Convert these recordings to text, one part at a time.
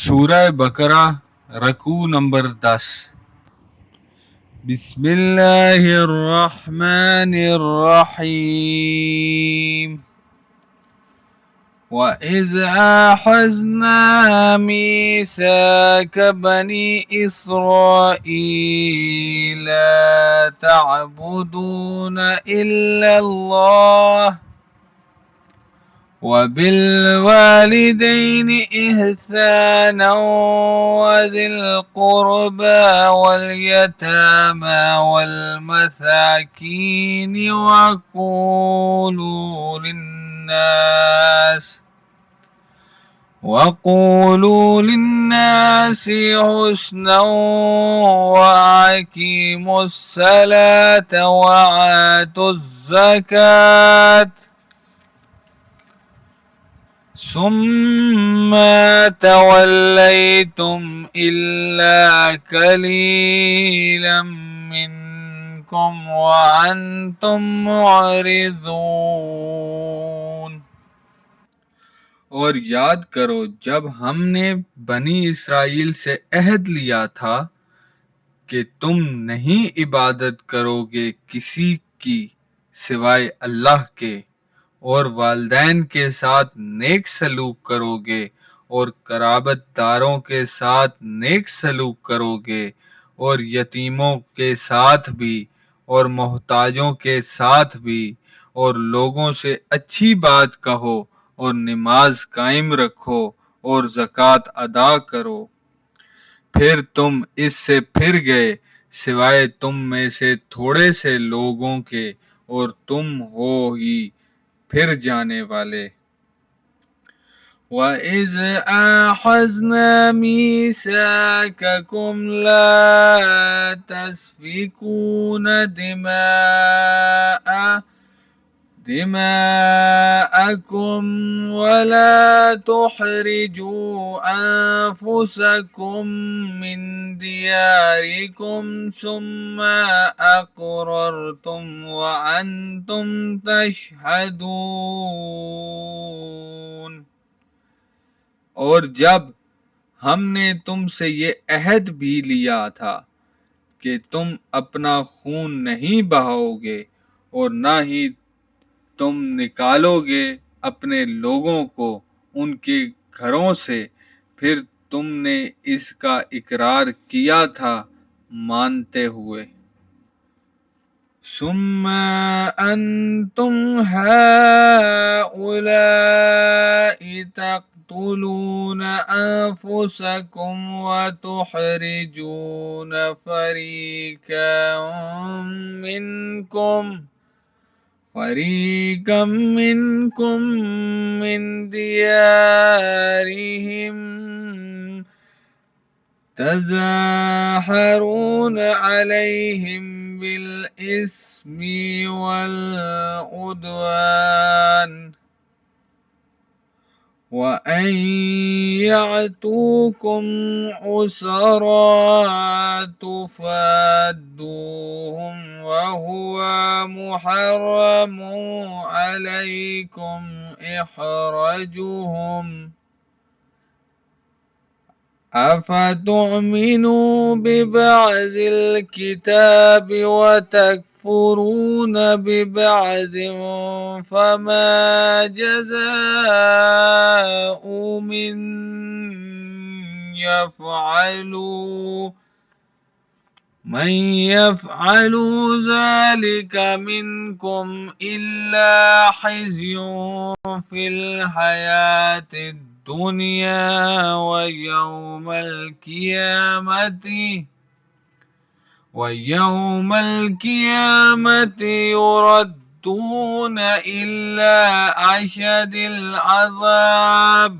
سورہ بقرہ رکوع نمبر 10۔ بسم اللہ الرحمن الرحیم۔ وَإِذْ أَخَذْنَا مِيثَاقَ بَنِي إِسْرَائِيلَ لَا تَعْبُدُونَ إِلَّا اللَّهَ وَبِالْوَالِدَيْنِ إِحْسَانًا وَذِي الْقُرْبَى وَالْيَتَامَى وَالْمَسَاكِينِ وَقُولُوا لِلنَّاسِ حُسْنًا وَأَقِيمُوا الصَّلَاةَ وَآتُوا الزَّكَاةَ ثم توليتم إلا قليلا منكم وأنتم معرضون۔ اور یاد کرو جب ہم نے بنی اسرائیل سے عہد لیا تھا کہ تم نہیں عبادت کرو گے کسی کی سوائے اللہ کے، اور والدین کے ساتھ نیک سلوک کرو گے، اور قرابت داروں کے ساتھ نیک سلوک کرو گے، اور یتیموں کے ساتھ بھی، اور محتاجوں کے ساتھ بھی، اور لوگوں سے اچھی بات کہو، اور نماز قائم رکھو، اور زکوٰۃ ادا کرو۔ پھر تم اس سے پھر گئے سوائے تم میں سے تھوڑے سے لوگوں کے، اور تم ہو ہی پھر جانے والے۔ وَإِذْ أَخَذْنَا مِيثَاقَكُمْ لَا تَسْفِكُونَ دِمَاءَكُمْ وَلَا تُخْرِجُونَ أَنفُسَكُمْ مِنْ دِيَارِكُمْ ثُمَّ أَقْرَرْتُمْ وَأَنْتُمْ تَشْهَدُونَ۔ اور جب ہم نے تم سے یہ عہد بھی لیا تھا کہ تم اپنا خون نہیں بہاؤ گے، اور نہ ہی تم نکالو گے اپنے لوگوں کو ان کے گھروں سے، پھر تم نے اس کا اقرار کیا تھا مانتے ہوئے۔ ثم أنتم هؤلاء تقتلون أنفسكم وتخرجون فريقا منكم من ديارهم تظاهرون عليهم بالإثم والعدوان وأن يأتوكم أسرى تفادوهم وهو محرم عليكم إخراجهم أفتؤمنوا ببعض الكتاب وتكفرون ببعض فما جزاء من يفعل ذلك منكم إلا خزي في الحياة الدنيا ويوم القيامة يردون إلى أشد العذاب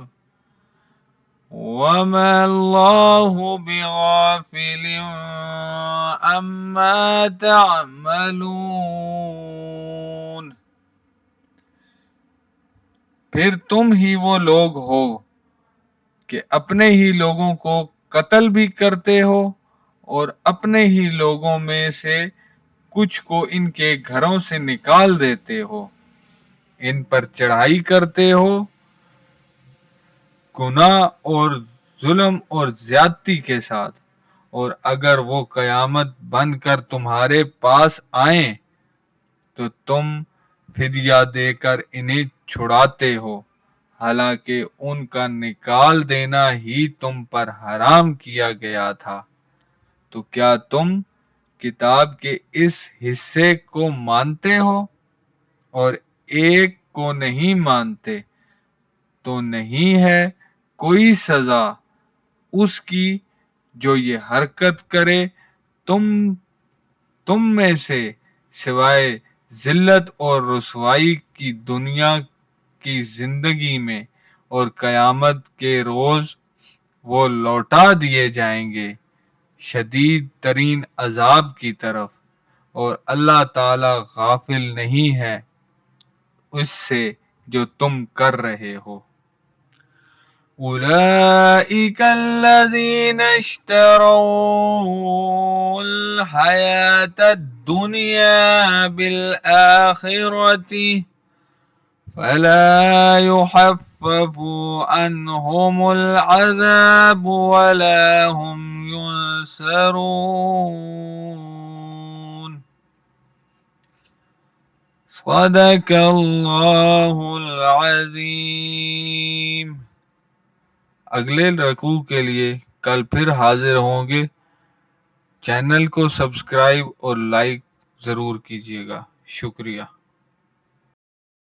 وما الله بغافل عما تعملون۔ پھر تم ہی وہ لوگ ہو کہ اپنے ہی لوگوں کو قتل بھی کرتے ہو، اور اپنے ہی لوگوں میں سے کچھ کو ان کے گھروں سے نکال دیتے ہو، ان پر چڑھائی کرتے ہو، گناہ اور ظلم اور زیادتی کے ساتھ، اور اگر وہ قیامت بن کر تمہارے پاس آئیں تو تم فدیہ دے کر انہیں چھڑاتے ہو، حالانکہ ان کا نکال دینا ہی تم پر حرام کیا گیا تھا۔ تو کیا تم کتاب کے اس حصے کو مانتے ہو اور ایک کو نہیں مانتے؟ تو نہیں ہے کوئی سزا اس کی جو یہ حرکت کرے تم میں سے، سوائے ذلت اور رسوائی کی دنیا کی زندگی میں، اور قیامت کے روز وہ لوٹا دیے جائیں گے شدید ترین عذاب کی طرف، اور اللہ تعالی غافل نہیں ہے اس سے جو تم کر رہے ہو۔ أولئك الذين اشتروا الحياة الدنيا بالآخرة فلا يخفف عنهم العذاب ولا هم ينصرون۔ صدق اللہ العظیم۔ اگلے رکوع کے لیے کل پھر حاضر ہوں گے۔ چینل کو سبسکرائب اور لائک ضرور کیجیے گا۔ شکریہ۔